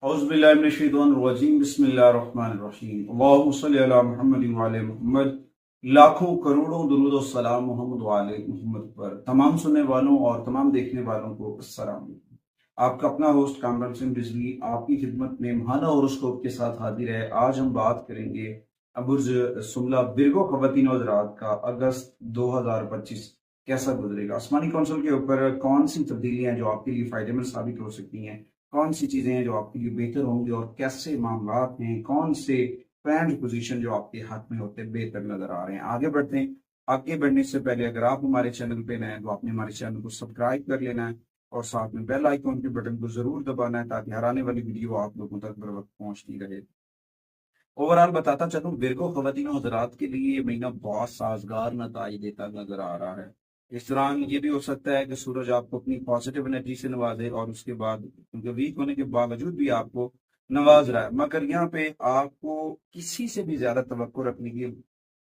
औज़ुबिल्लाहिमिनश्शैतानिर्रजीम बिस्मिल्लाहिर्रहमानिर्रहीम अल्लाहुम्मा सल्लि अला मुहम्मद व आले मुहम्मद। लाखों करोड़ों दुरूद और सलाम मोहम्मद व आले मुहम्मद पर। तमाम सुनने वालों और तमाम देखने वालों को अस्सलाम वालेकुम। आपका अपना होस्ट कामरान सिंह रिजवी आपकी खिदमत में महाना हॉरोस्कोप के साथ हाजिर है। आज हम बात करेंगे बुर्ज सुमला विर्गो ख़वातीन और हज़रात का अगस्त 2025 कैसा गुजरेगा। आसमानी कौंसल के ऊपर कौन सी तब्दीलियां जो आपके लिए फायदेमंद साबित हो सकती हैं, कौन सी चीज़ें हैं जो आपके लिए बेहतर होंगी और कैसे मामलात हैं, कौन से प्लान पोजीशन जो आपके हाथ में होते हैं बेहतर नजर आ रहे हैं। आगे बढ़ते हैं। आगे बढ़ने से पहले अगर आप हमारे चैनल पे नए हैं तो आपने हमारे चैनल को सब्सक्राइब कर लेना है और साथ में बेल आइकॉन के बटन को जरूर दबाना है ताकि हर आने वाली वीडियो आप लोगों तक बर वक्त पहुंचती रहे। ओवरऑल बताता चलूं, विर्गो ख्वातीन हज़रात के लिए ये महीना बहुत साजगार नताइज देता नजर आ रहा है। इस दौरान ये भी हो सकता है कि सूरज आपको अपनी पॉजिटिव एनर्जी से नवाजे और उसके बाद उनके वीक होने के बावजूद भी आपको नवाज रहा है, मगर यहाँ पे आपको किसी से भी ज्यादा तवक्को रखने की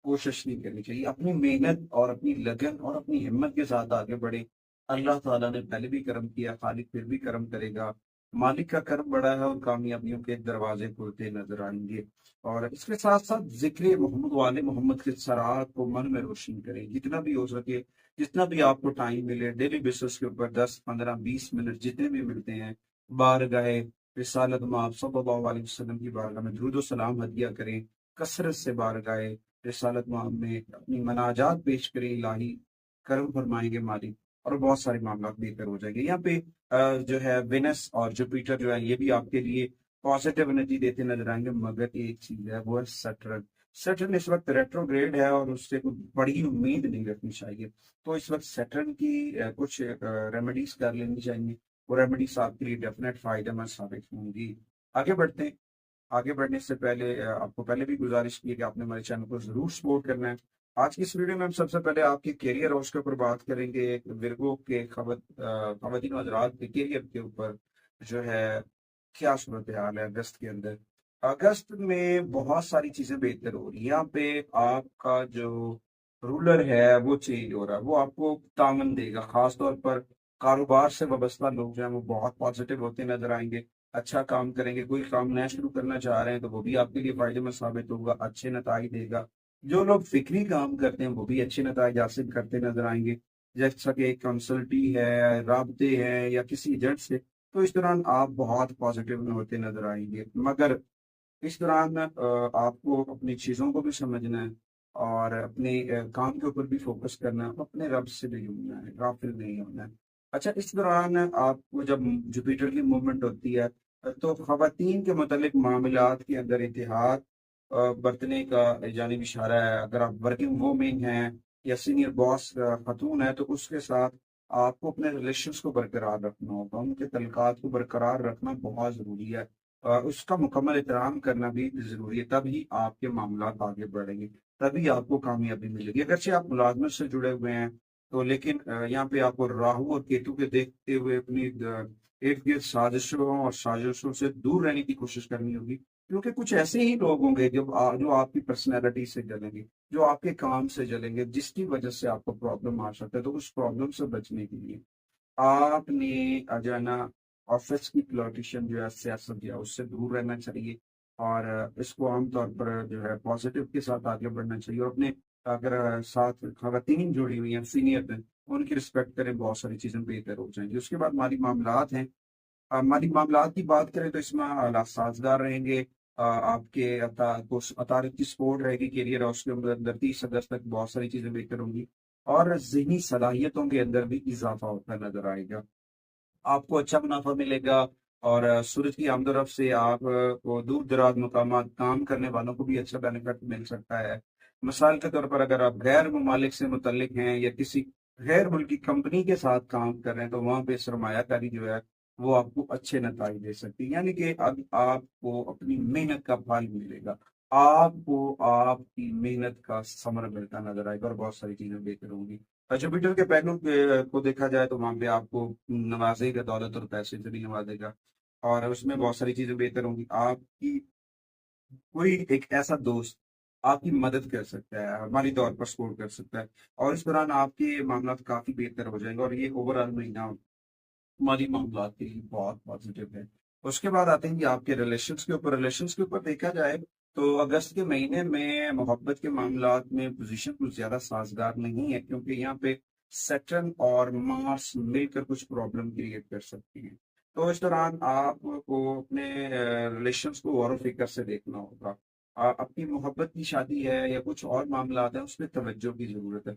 कोशिश नहीं करनी चाहिए। अपनी मेहनत और अपनी लगन और अपनी हिम्मत के साथ आगे बढ़े। अल्लाह ताला ने पहले भी करम किया, खालिक फिर भी करम करेगा। मालिक का करम बड़ा है और कामयाबियों के दरवाजे खुलते नजर आएंगे। और इसके साथ साथ जिक्र मोहम्मद वाले मोहम्मद के सराहत को मन में रोशन करें जितना भी हो सके, जितना भी आपको टाइम मिले। डेली बेसिस के ऊपर 10, 15, 20 मिनट जितने भी मिलते हैं, बारगाह रिसालत में सल्लल्लाहु अलैहि वसल्लम की बारगाह में दुरूद और सलाम हदिया करें। कसरत से बारगाह रिसालत में अपनी मनाजात पेश करें। इलाही करम फरमाएंगे मालिक और बहुत सारे मामला बेहतर हो जाएंगे। यहाँ पे जो है वेनस और जुपिटर जो है ये भी आपके लिए पॉजिटिव एनर्जी देते नजर आएंगे, मगर एक चीज है वो है सैटर्न। सैटर्न इस वक्त रेट्रोग्रेड है और उससे कोई बड़ी उम्मीद नहीं रखनी चाहिए। तो इस वक्त सैटर्न की कुछ रेमेडीज कर लेनी चाहिए। वो रेमेडीज आपके लिए डेफिनेट फायदेमंद साबित होंगी। आगे बढ़ते हैं। आगे बढ़ने से पहले आपको पहले भी गुजारिश की है कि आपने हमारे चैनल को जरूर सपोर्ट करना है। आज की इस वीडियो में हम सबसे पहले आपके कैरियर और उसके ऊपर बात करेंगे। विर्गो के खवातीन हज़रात के कैरियर के ऊपर जो है क्या सूरत हाल है अगस्त के अंदर। अगस्त में बहुत सारी चीजें बेहतर हो रही है। यहाँ पे आपका जो रूलर है वो चेंज हो रहा है, वो आपको तामन देगा। खास तौर पर कारोबार से वाबस्ता लोग जो है वो बहुत पॉजिटिव होते नजर आएंगे, अच्छा काम करेंगे। कोई काम नया शुरू करना चाह रहे हैं तो वो भी आपके लिए फायदेमंद साबित होगा, अच्छे नताइज देगा। जो लोग फिक्री काम करते हैं वो भी अच्छे नताइज हासिल करते नजर आएंगे, जैसा कि कंसल्टी है, राबते हैं या किसी एजेंट से। तो इस दौरान आप बहुत पॉजिटिव होते नजर आएंगे, मगर इस दौरान आपको अपनी चीज़ों को भी समझना है और अपने काम के ऊपर भी फोकस करना है, अपने रब से भी जुड़ना है, गाफिल नहीं होना है। अच्छा, इस दौरान आपको जब जुपिटर की मूवमेंट होती है तो खवातीन के मुतलिक मामलात के अंदर इतिहाद बरतने का जानिब इशारा है। अगर आप वर्किंग वूमेन हैं या सीनियर बॉस खातून है तो उसके साथ आपको अपने रिलेशंस को बरकरार रखना होगा, उनके तल्लुकात को बरकरार रखना बहुत ज़रूरी है। उसका मुकम्मल एहतराम करना भी ज़रूरी है, तभी आपके मामलात आगे बढ़ेंगे, तभी आपको कामयाबी मिलेगी। अगरचे आप मुलाजमत से जुड़े हुए हैं तो लेकिन यहाँ पे आपको राहु और केतु के देखते हुए अपनी इर्द गिर्द साजिशों और साजिशों से दूर रहने की कोशिश करनी होगी, क्योंकि कुछ ऐसे ही लोग होंगे जो आपकी पर्सनैलिटी से जलेंगे, जो आपके काम से जलेंगे, जिसकी वजह से आपको प्रॉब्लम आ सकता है। तो उस प्रॉब्लम से बचने के लिए आपने जो है ना ऑफिस की पॉलिटिशियन जो है सियासत जो है उससे दूर रहना चाहिए और इसको आमतौर पर जो है पॉजिटिव के साथ आगे बढ़ना चाहिए। और अपने अगर साथ खवातीन जुड़ी हुई हैं सीनियर में उनकी रिस्पेक्ट करें, बहुत सारी चीजें बेहतर हो जाएंगी। उसके बाद माली मामलात हैं। माली मामलात की बात करें तो इसमें हालात साजगार रहेंगे। आपके अतारत की सपोर्ट रहेगी, कैरियर और उसके अंदर 30 अगस्त तक बहुत सारी चीजें बेहतर होंगी और जहनी सलाहियतों के अंदर भी इजाफा होता नजर आएगा। आपको अच्छा मुनाफा मिलेगा और सूरज की आमदरफ से आप को दूर दराज मकामात काम करने वालों को भी अच्छा बेनिफिट मिल सकता है। मिसाल के तौर पर अगर आप गैर ममालिक से मुतल्लिक हैं या किसी गैर मुल्की कंपनी के साथ काम कर रहे हैं तो वहाँ पे सरमायाकारी जो है वो आपको अच्छे नताइज दे सकती है। यानी कि अब आपको अपनी मेहनत का फल मिलेगा, आपको आपकी मेहनत का समर मिलता नजर आएगा और बहुत सारी चीजें बेहतर होंगी। जुपिटर के पहलू को देखा जाए तो वहां पे आपको नवाजेगा, दौलत और पैसे से भी नवाजेगा और उसमें बहुत सारी चीजें बेहतर होंगी। आपकी कोई एक ऐसा दोस्त आपकी मदद कर सकता है, माली तौर पर सपोर्ट कर सकता है और इस दौरान आपके मामला काफी बेहतर हो जाएंगे और ये ओवरऑल महीना माली मामला के लिए बहुत पॉजिटिव है। اس کے بعد آتے ہیں کہ آپ کے ریلیشنز کے اوپر. ریلیشنز کے اوپر دیکھا جائے تو اگست کے مہینے میں محبت کے معاملات میں پوزیشن کچھ زیادہ سازگار نہیں ہے، کیونکہ یہاں پہ سیٹرن اور مارس مل کر کچھ پرابلم کریٹ کر سکتی ہیں. تو اس دوران آپ کو اپنے ریلیشنز کو غور و فکر سے دیکھنا ہوگا. اپنی محبت کی شادی ہے یا کچھ اور معاملات ہیں، اس میں توجہ کی ضرورت ہے.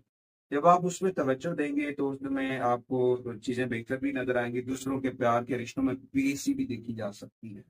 جب آپ اس میں توجہ دیں گے تو اس میں آپ کو چیزیں بہتر بھی نظر آئیں گی. دوسروں کے پیار کے رشتوں میں بے سی بھی دیکھی جا سکتی ہے،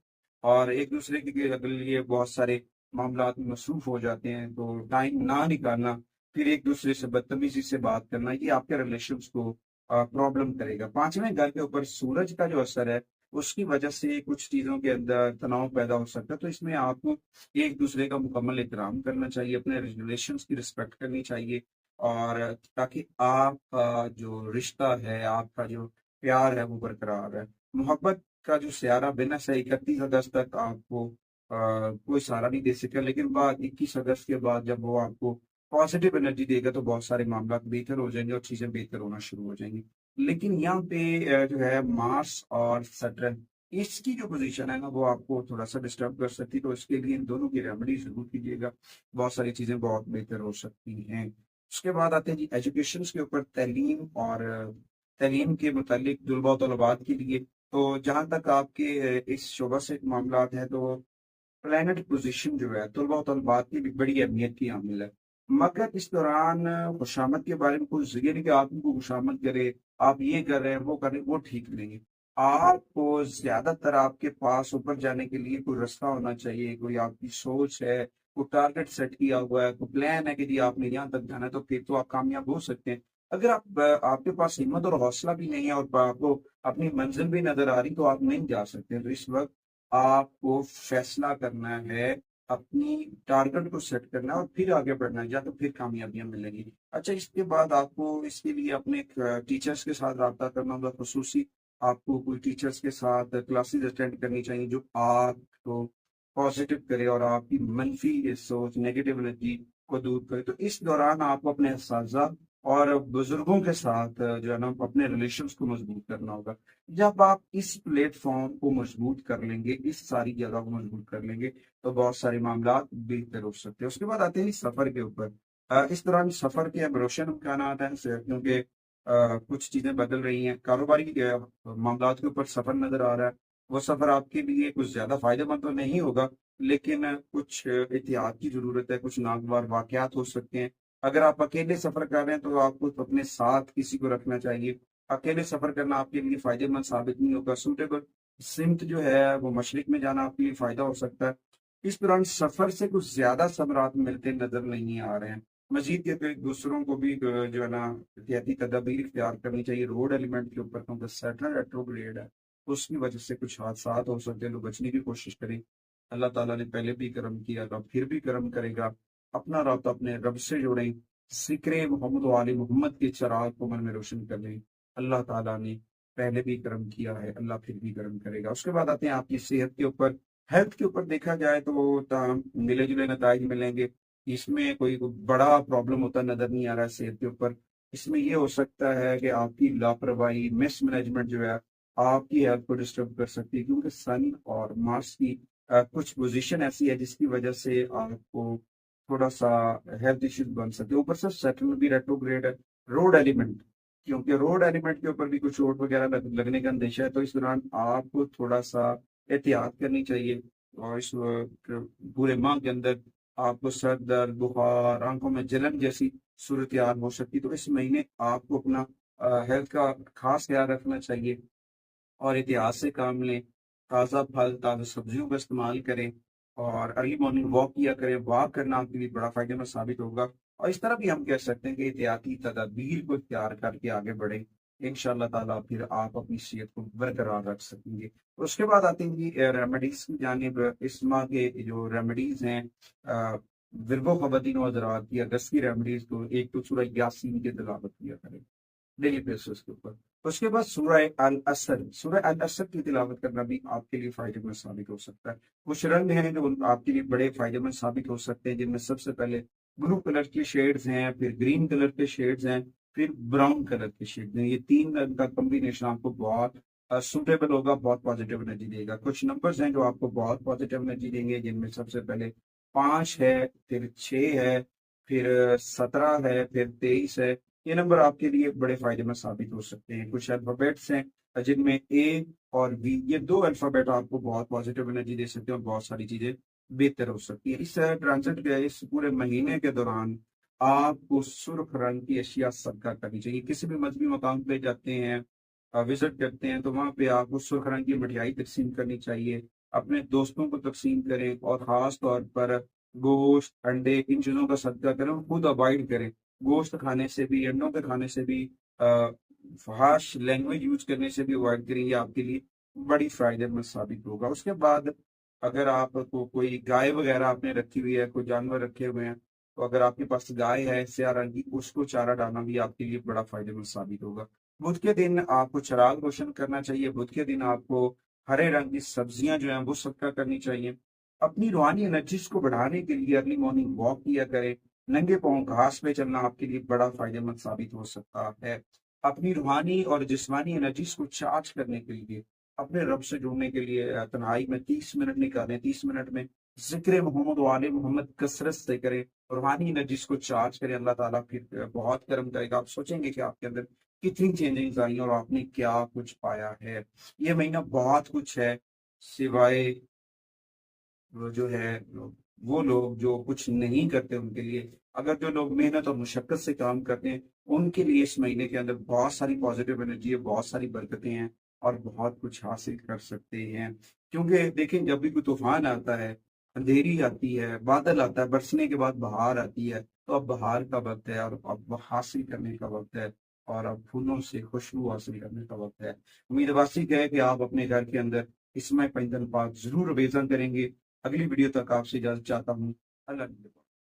اور ایک دوسرے کے لیے بہت سارے معاملات میں مصروف ہو جاتے ہیں، تو ٹائم نہ نکالنا، پھر ایک دوسرے سے بدتمیزی سے بات کرنا، یہ آپ کے ریلیشنز کو پرابلم کرے گا. پانچویں گھر کے اوپر سورج کا جو اثر ہے، اس کی وجہ سے کچھ چیزوں کے اندر تناؤ پیدا ہو سکتا ہے. تو اس میں آپ کو ایک دوسرے کا مکمل احترام کرنا چاہیے، اپنے ریلیشنز کی رسپیکٹ کرنی چاہیے، اور تاکہ آپ کا جو رشتہ ہے، آپ کا جو پیار ہے، وہ برقرار ہے. محبت کا جو سیارہ بنا سے 31 اگست تک آپ کو کوئی سہارا نہیں دے سکا، لیکن بعد 21 اگست کے بعد جب وہ آپ کو پازیٹیو انرجی دے گا تو بہت سارے معاملات بہتر ہو جائیں گے اور چیزیں بہتر ہونا شروع ہو جائیں گی. لیکن یہاں پہ جو ہے مارس اور سیٹرن، اس کی جو پوزیشن ہے نا، وہ آپ کو تھوڑا سا ڈسٹرب کر سکتی. تو اس کے لیے ان دونوں کی ریمیڈی ضرور کیجیے گا، بہت ساری چیزیں بہت بہتر ہو سکتی ہیں. اس کے بعد آتے ہیں جی ایجوکیشن کے اوپر. تعلیم اور تعلیم کے متعلق طلباء و طلبات کے لیے، تو جہاں تک آپ کے اس شعبہ سے معاملات ہیں، تو پلانٹ پوزیشن جو ہے طلباء و طلبات کی بھی بڑی اہمیت کی حامل ہے. مگر اس دوران خوشامد کے بارے میں کوئی ذریعہ نہیں کہ آپ کو خوشامد کرے، آپ یہ کر رہے ہیں وہ کر رہے ہیں، وہ ٹھیک نہیں ہے. آپ کو زیادہ تر آپ کے پاس اوپر جانے کے لیے کوئی رستہ ہونا چاہیے، کوئی آپ کی سوچ ہے، کوئی ٹارگٹ سیٹ کیا ہوا ہے، کوئی پلان ہے کہ جی آپ نے یہاں تک جانا ہے، تو پھر تو آپ کامیاب ہو سکتے ہیں. اگر آپ کے پاس ہمت اور حوصلہ بھی نہیں ہے اور آپ کو اپنی منزل بھی نظر آ رہی، تو آپ نہیں جا سکتے. تو اس وقت آپ کو فیصلہ کرنا ہے، اپنی ٹارگٹ کو سیٹ کرنا ہے اور پھر آگے بڑھنا ہے، یا تو پھر کامیابیاں ملیں گی. اچھا، اس کے بعد آپ کو اس کے لیے اپنے ٹیچرز کے ساتھ رابطہ کرنا ہوگا. خصوصی آپ کو کوئی ٹیچرز کے ساتھ کلاسز اٹینڈ کرنی چاہیے جو آپ کو پازیٹیو کرے اور آپ کی منفی سوچ، نیگیٹو انرجی کو دور کرے. تو اس دوران آپ کو اپنے اساتذہ اور بزرگوں کے ساتھ جو ہے نا اپنے ریلیشنز کو مضبوط کرنا ہوگا. جب آپ اس پلیٹ فارم کو مضبوط کر لیں گے، اس ساری جگہ کو مضبوط کر لیں گے، تو بہت سارے معاملات بہتر ہو سکتے ہیں. اس کے بعد آتے ہیں سفر کے اوپر. اس دوران سفر کے روشن امکانات ہیں، کیونکہ کچھ چیزیں بدل رہی ہیں. کاروباری معاملات کے اوپر سفر نظر آ رہا ہے. وہ سفر آپ کے لیے کچھ زیادہ فائدہ مند تو نہیں ہوگا، لیکن کچھ احتیاط کی ضرورت ہے. کچھ ناگوار واقعات ہو سکتے ہیں. اگر آپ اکیلے سفر کر رہے ہیں تو آپ کو اپنے ساتھ کسی کو رکھنا چاہیے. اکیلے سفر کرنا آپ کے لیے فائدہ مند ثابت نہیں ہوگا. سوٹیبل سمت جو ہے وہ مشرق میں جانا آپ کے لیے فائدہ ہو سکتا ہے. اس دوران سفر سے کچھ زیادہ ثمرات ملتے نظر نہیں آ رہے ہیں. مزید یہ کہ دوسروں کو بھی جو ہے نا احتیاطی تدابیر اختیار کرنی چاہیے روڈ ایلیمنٹ کے اوپر، کیونکہ سیٹرن ریٹروگریڈ ہے، اس کی وجہ سے کچھ حادثات ہو سکتے ہیں. لوگ بچنے کی کوشش کریں. اللہ تعالیٰ نے پہلے بھی کرم کیا، رب پھر بھی کرم کرے گا. اپنا رابطہ اپنے رب سے جوڑیں، ذکر محمد و آل محمد کے چراغ کو من میں روشن کر لیں. اللہ تعالیٰ نے پہلے بھی کرم کیا ہے، اللہ پھر بھی کرم کرے گا. اس کے بعد آتے ہیں آپ کی صحت کے اوپر. ہیلتھ کے اوپر دیکھا جائے تو ملے جلے نتائج ملیں گے. اس میں کوئی بڑا پرابلم ہوتا نظر نہیں آ رہا ہے صحت کے اوپر. اس میں یہ ہو سکتا ہے کہ آپ کی لاپرواہی، مس مینجمنٹ جو ہے آپ کی ہیلتھ کو ڈسٹرب کر سکتی ہے، کیونکہ سن اور مارس کی کچھ پوزیشن ایسی ہے جس کی وجہ سے آپ کو تھوڑا سا ہیلتھ ایشوز بن سکتے ہیں. اوپر سے سیٹل بھی ریٹروگریڈ ہے. روڈ ایلیمنٹ، کیونکہ روڈ ایلیمنٹ کے اوپر بھی کچھ چوٹ وغیرہ لگنے کا اندیشہ ہے، تو اس دوران آپ کو تھوڑا سا احتیاط کرنی چاہیے. اور اس پورے ماہ کے اندر آپ کو سر درد، بخار، آنکھوں میں جلن جیسی صورتحال ہو سکتی. تو اس مہینے آپ کو اپنا ہیلتھ کا خاص خیال رکھنا چاہیے اور احتیاط سے کام لیں. تازہ پھل، تازہ سبزیوں کا استعمال کریں اور ارلی مارننگ واک کیا کریں. واک کرنا آپ کے لیے بڑا فائدہ مند ثابت ہوگا. اور اس طرح بھی ہم کہہ سکتے ہیں کہ احتیاطی تدابیر کو اختیار کر کے آگے بڑھیں. ان شاء اللہ تعالیٰ پھر آپ اپنی صحت کو برقرار رکھ سکیں گے. اس کے بعد آتے ہیں جی ریمیڈیز کی جانب. اس ماہ کے جو ریمیڈیز ہیں ورگو خواتین و حضرات کی اگست کی ریمیڈیز کو، ایک تو سورہ یاسین کی تلاوت کیا کریں ڈیلی بیسس کے اوپر. اس کے بعد سورہ العصر. سورہ العصر کی تلاوت کرنا بھی آپ کے لیے فائدہ مند ثابت ہو سکتا ہے. کچھ رنگ ہیں جو آپ کے لیے بڑے فائدہ مند ثابت ہو سکتے ہیں، جن میں سب سے پہلے بلو کلر کے شیڈز ہیں، پھر گرین کلر کے شیڈز ہیں، پھر براؤن کلر کے شیڈز ہیں. یہ تین رنگ کا کمبینیشن آپ کو بہت सूटेबल होगा, बहुत पॉजिटिव एनर्जी देगा। कुछ नंबर्स हैं जो आपको बहुत पॉजिटिव एनर्जी देंगे, जिनमें सबसे पहले 5 है, फिर 6 है, फिर 17 है, फिर 23 है। ये नंबर आपके लिए बड़े फायदेमंद साबित हो सकते हैं। कुछ अल्फाबेट्स हैं जिनमें ए और बी, ये दो अल्फाबेट आपको बहुत पॉजिटिव एनर्जी दे सकते हैं और बहुत सारी चीजें बेहतर हो सकती है। इस ट्रांजिट के इस पूरे महीने के दौरान आपको सुर्ख रंग की अशिया सदका करनी चाहिए। किसी भी मजहबी मकाम पे जाते हैं, विजिट करते हैं, तो वहां पे आपको सुर्ख रंग की मिठाई तकसीम करनी चाहिए, अपने दोस्तों को तकसीम करें, और खास तौर पर गोश्त, अंडे, इन चीजों का सदका करें और खुद अवॉइड करें। गोश्त खाने से भी, अंडों के खाने से भी, हार्श लैंग्वेज यूज करने से भी अवॉइड करें। ये आपके लिए बड़ी फायदेमंद साबित होगा। उसके बाद अगर आपको कोई गाय वगैरह आपने रखी हुई है, कोई जानवर रखे हुए हैं, तो अगर आपके पास गाय है स्याह रंग की, उसको चारा डालना भी आपके लिए बड़ा फायदेमंद साबित होगा। बुध के दिन आपको चिराग रोशन करना चाहिए। बुध के दिन आपको हरे रंग की सब्जियां जो हैं वो सदका करनी चाहिए। अपनी रूहानी एनर्जीज को बढ़ाने के लिए अर्ली मॉर्निंग वॉक किया करें। नंगे पांव घास पे चलना आपके लिए बड़ा फायदेमंद साबित हो सकता है। अपनी रूहानी और जिस्मानी एनर्जीज को चार्ज करने के लिए, अपने रब से जुड़ने के लिए तन्हाई में 30 मिनट निकालें। 30 मिनट में जिक्र मोहम्मद वाले मोहम्मद कसरत से करें, रूहानी एनर्जीज को चार्ज करें। अल्लाह ताला फिर बहुत करम करेगा। आप सोचेंगे कि आपके अंदर कितनी चेंजेस आई और आपने क्या कुछ पाया है। ये महीना बहुत कुछ है, सिवाय वो जो है वो लोग जो कुछ नहीं करते उनके लिए। अगर जो लोग मेहनत और मुशक्कत से काम करते हैं, उनके लिए इस महीने के अंदर बहुत सारी पॉजिटिव एनर्जी है, बहुत सारी बरकतें हैं और बहुत कुछ हासिल कर सकते हैं। क्योंकि देखें, जब भी कोई तूफान आता है, अंधेरी आती है, बादल आता है, बरसने के बाद बहार आती है, तो अब बहार का वक्त है और अब हासिल करने का वक्त है, और अब फूलों से खुशबू हासिल करने का वक्त है। उम्मीद वासी है कि आप अपने घर के अंदर इसमें पैंतन पाक जरूर बेजन करेंगे। अगली वीडियो तक आपसे इजाजत चाहता हूँ। अल्लाह